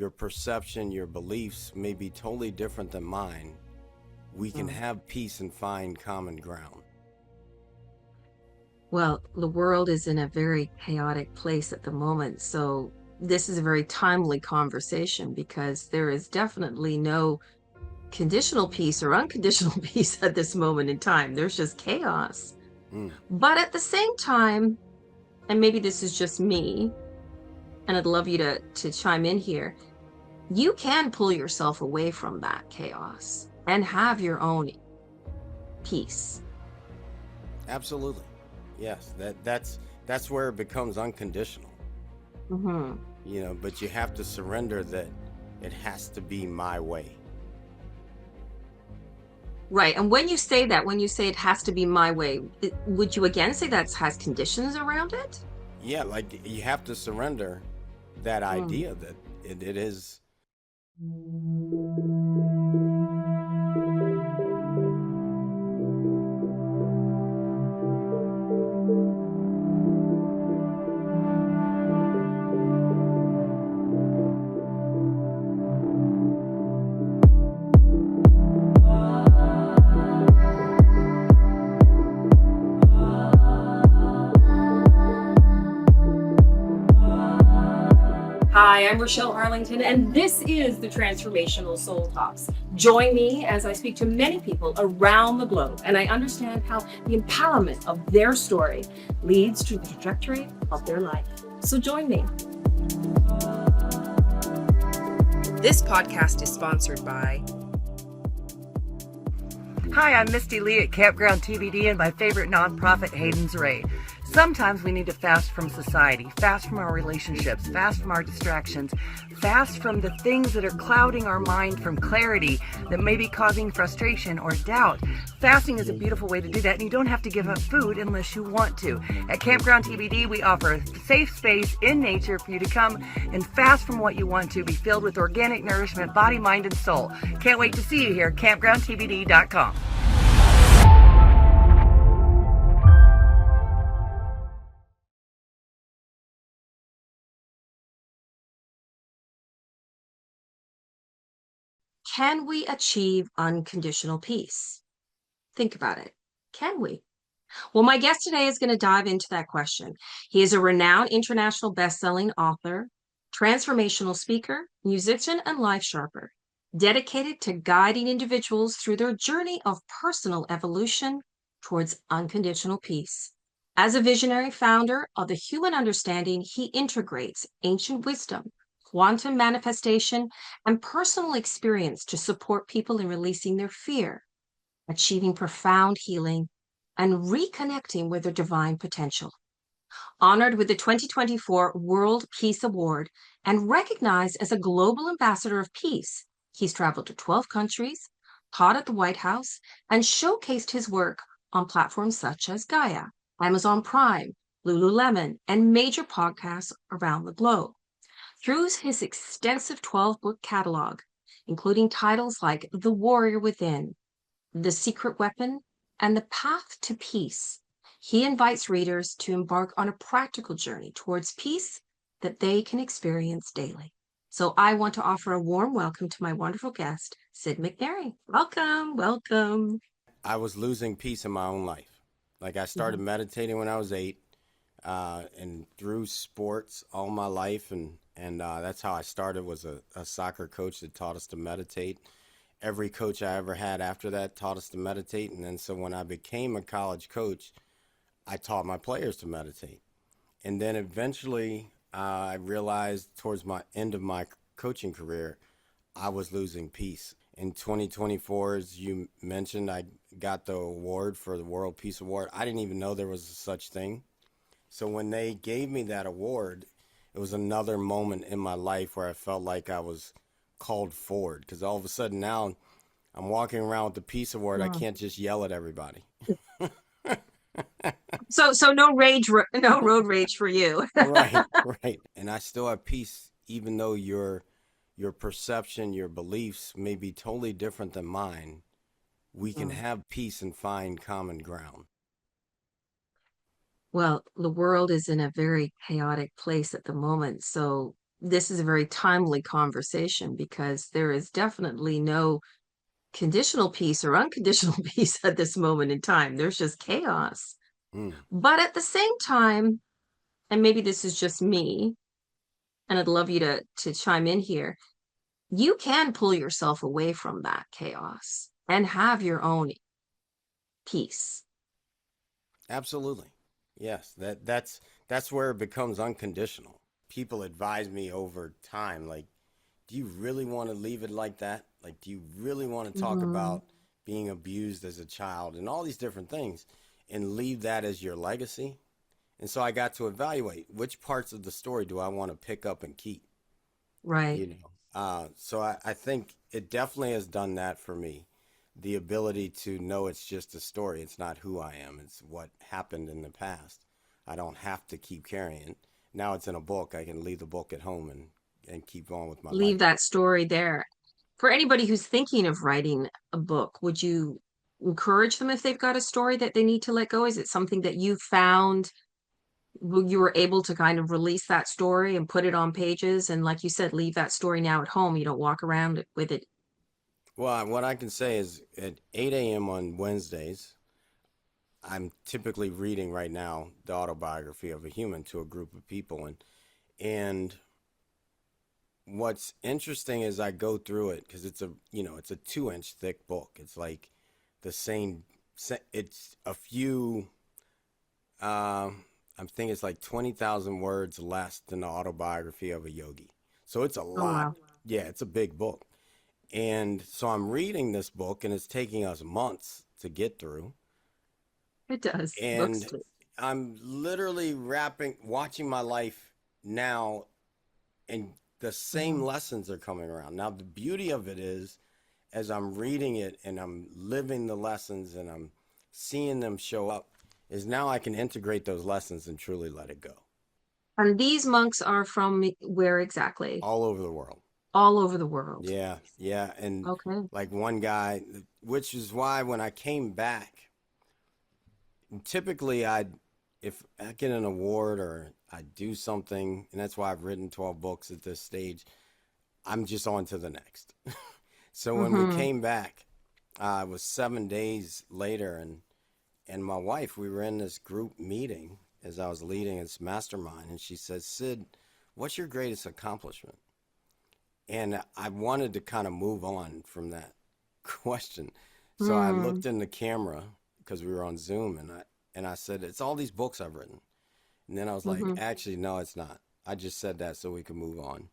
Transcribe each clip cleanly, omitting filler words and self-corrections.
your perception, your beliefs may be totally different than mine, we can Mm. have peace and find common ground. Well, the world is in a very chaotic place at the moment. So this is a very timely conversation because there is definitely no conditional peace or unconditional peace at this moment in time. There's just chaos. Mm, But at the same time, and maybe this is just me, and I'd love you to chime in here, you can pull yourself away from that chaos and have your own peace. absolutely. Yes, that's where it becomes unconditional. Hmm. But you have to surrender that it has to be my way. Right. And when you say that, when you say it has to be my way, would you again say that has conditions around it? Yeah, like you have to surrender that Mm. idea that it is. Hi, I'm Rochelle Arlington, and this is the Transformational Soul Talks. Join me as I speak to many people around the globe, and I understand how the empowerment of their story leads to the trajectory of their life. So join me. This podcast is sponsored by. Hi, I'm Misty Lee at Campground TBD and my favorite nonprofit, Hayden's Ray. Sometimes we need to fast from society, fast from our relationships, fast from our distractions, fast from the things that are clouding our mind from clarity that may be causing frustration or doubt. Fasting is a beautiful way to do that, and you don't have to give up food unless you want to. At Campground TBD, we offer a safe space in nature for you to come and fast from what you want to, be filled with organic nourishment, body, mind, and soul. Can't wait to see you here at campgroundtbd.com. Can we achieve unconditional peace? Think about it. Can we? Well, my guest today is going to dive into that question. He is a renowned international best-selling author, transformational speaker, musician, and life sharper, dedicated to guiding individuals through their journey of personal evolution towards unconditional peace. As a visionary founder of the Human Understanding, he integrates ancient wisdom, quantum manifestation, and personal experience to support people in releasing their fear, achieving profound healing, and reconnecting with their divine potential. Honored with the 2024 World Peace Award and recognized as a global ambassador of peace, he's traveled to 12 countries, taught at the White House, and showcased his work on platforms such as Gaia, Amazon Prime, Lululemon, and major podcasts around the globe. Through his extensive 12-book catalog, including titles like The Warrior Within, The Secret Weapon, and The Path to Peace, he invites readers to embark on a practical journey towards peace that they can experience daily. So I want to offer a warm welcome to my wonderful guest, Sid McNairy. Welcome, welcome. I was losing peace in my own life. Like I started Mhm. meditating when I was 8, and through sports all my life, and that's how I started. Was a soccer coach that taught us to meditate. Every coach I ever had after that taught us to meditate, and then so when I became a college coach, I taught my players to meditate. And then eventually, I realized towards my end of my coaching career, I was losing peace. In 2024, as you mentioned, I got the award for the World Peace Award. I didn't even know there was such thing. So when they gave me that award, it was another moment in my life where I felt like I was called forward. Because all of a sudden now I'm walking around with the Peace Award. I Mm. can't just yell at everybody. So no no road rage for you. Right, right. And I still have peace, even though your perception, your beliefs may be totally different than mine. We can Mm. have peace and find common ground. Well, the world is in a very chaotic place at the moment. So this is a very timely conversation because there is definitely no conditional peace or unconditional peace at this moment in time. There's just chaos. Mm, But at the same time, and maybe this is just me, and I'd love you to chime in here, you can pull yourself away from that chaos and have your own peace. absolutely. Yes, that's where it becomes unconditional. People advise me over time, like, do you really want to leave it like that? Like, do you really want to talk Hmm. about being abused as a child and all these different things and leave that as your legacy? And so I got to evaluate which parts of the story do I want to pick up and keep, Right. you know? So I think it definitely has done that for me. The ability to know it's just a story. It's not who I am. It's what happened in the past. I don't have to keep carrying it. Now it's in a book. I can leave the book at home and keep on with my Leave life. that story there. For anybody who's thinking of writing a book, would you encourage them if they've got a story that they need to let go? Is it something that you found you were able to kind of release that story and put it on pages? And like you said, leave that story now at home. You don't walk around with it. Well, what I can say is at 8 a.m. on Wednesdays, I'm typically reading right now the autobiography of a human to a group of people, and what's interesting is I go through it because it's a 2 inch thick book. It's like the same. It's a few. I'm thinking it's like 20,000 words less than the autobiography of a yogi. So it's a Oh, lot. wow. Yeah, it's a big book. And so I'm reading this book, and it's taking us months to get through. It does. Books And too. I'm literally watching my life now, and the same Mhm. lessons are coming around. Now, the beauty of it is, as I'm reading it and I'm living the lessons and I'm seeing them show up, is now I can integrate those lessons and truly let it go And these monks are from where exactly? all over the world. All over the world. Yeah, yeah. And Okay. like one guy, which is why when I came back, typically if I get an award or I do something, and that's why I've written 12 books at this stage, I'm just on to the next. So when we Mm-hmm. came back, it was 7 days later, and my wife, we were in this group meeting as I was leading this mastermind, and she says, Sid, what's your greatest accomplishment? And I wanted to kind of move on from that question. So I Mm-hmm. looked in the camera because we were on Zoom, and I said, it's all these books I've written. And then I was like, Mm-hmm. actually, no, it's not. I just said that so we could move on.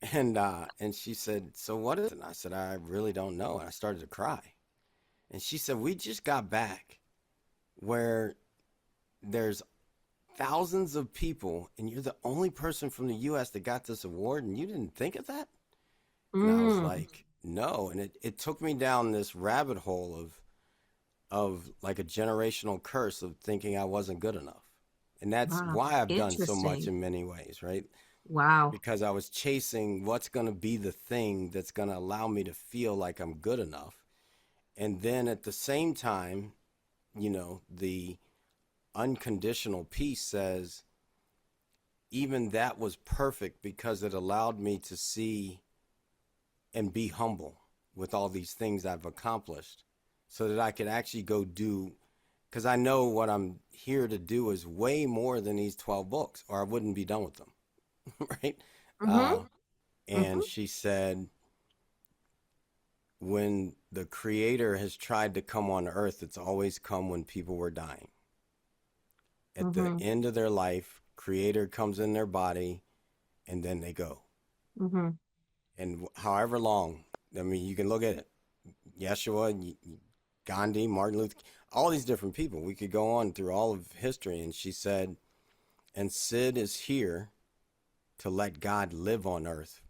And she said, so what is it? And I said, I really don't know. And I started to cry. And she said, we just got back where there's thousands of people, and you're the only person from the US that got this award, and you didn't think of that? And I was Mm. like, no. And it took me down this rabbit hole of like a generational curse of thinking I wasn't good enough. And that's Wow. why I've done so much Interesting. in many ways, right? Wow. Because I was chasing what's going to be the thing that's going to allow me to feel like I'm good enough. And then at the same time, the unconditional peace says, even that was perfect because it allowed me to see and be humble with all these things I've accomplished so that I could actually go do, because I know what I'm here to do is way more than these 12 books, or I wouldn't be done with them, right? Mm-hmm. Uh, Mm-hmm. and she said, when the creator has tried to come on earth, it's always come when people were dying. At the Mm-hmm. end of their life, creator comes in their body and then they go. Mm-hmm. And however long, I mean, you can look at it. Yeshua, Gandhi, Martin Luther, all these different people. We could go on through all of history. And she said, and Sid is here to let God live on earth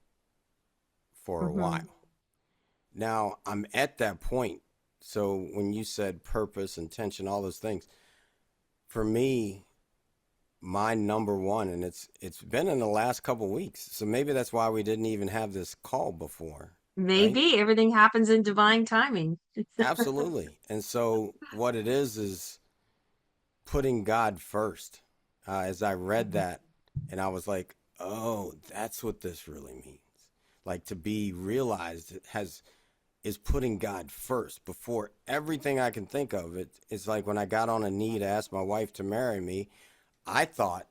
for a Mm-hmm. while. Now, I'm at that point. So when you said purpose, intention, all those things, for me, my number one, and it's been in the last couple of weeks. So maybe that's why we didn't even have this call before, right? Maybe everything happens in divine timing. Absolutely. And so what it is putting God first. As I read that, and I was like, oh, that's what this really means. Like, to be realized is putting God first before everything I can think of. It's like when I got on a knee to ask my wife to marry me, I thought,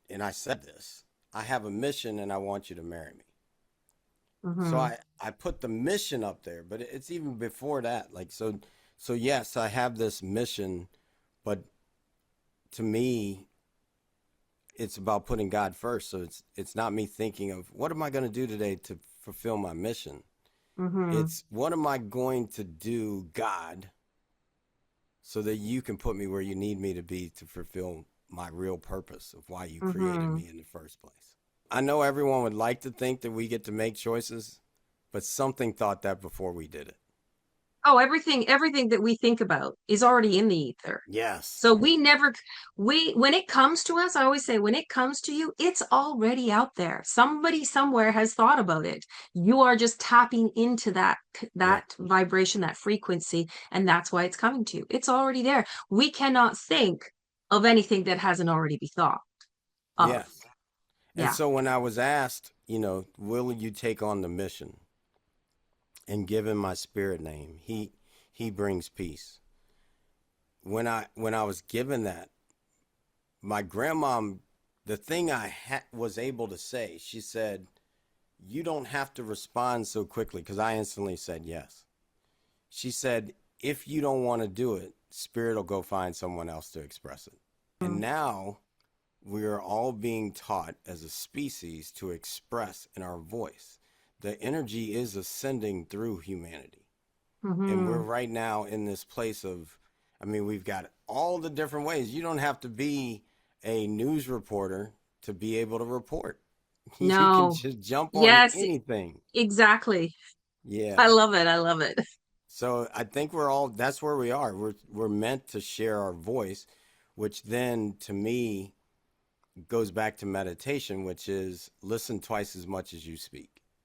and I said this, I have a mission and I want you to marry me. So Mm-hmm. I put the mission up there, but it's even before that. Like, so yes, I have this mission, but to me, it's about putting God first. So it's not me thinking of what am I going to do today to fulfill my mission. Mm-hmm. It's what am I going to do, God, so that you can put me where you need me to be to fulfill my real purpose of why you created Mm-hmm. me in the first place. I know everyone would like to think that we get to make choices, but something thought that before we did it. Oh, everything that we think about is already in the ether. Yes. So we never, when it comes to us, I always say, when it comes to you, it's already out there. Somebody somewhere has thought about it. You are just tapping into Yeah. that vibration, that frequency, and that's why it's coming to you. It's already there. We cannot think of anything that hasn't already been thought of. Yes. And Yeah. so when I was asked, will you take on the mission and give him my spirit name? He brings peace. When I was given that, my grandma, the thing I was able to say, she said, "You don't have to respond so quickly," because I instantly said yes. She said, "If you don't want to do it, spirit will go find someone else to express it." And now we are all being taught as a species to express in our voice. The energy is ascending through humanity. And we're Mm-hmm. right now in this place of, I mean, we've got all the different ways. You don't have to be a news reporter to be able to report. You can No. just jump on Yes, anything. exactly. I Yeah. love it. I love it. So I think we're all, that's where we are. We're meant to share our voice, which then to me goes back to meditation, which is listen twice as much as you speak.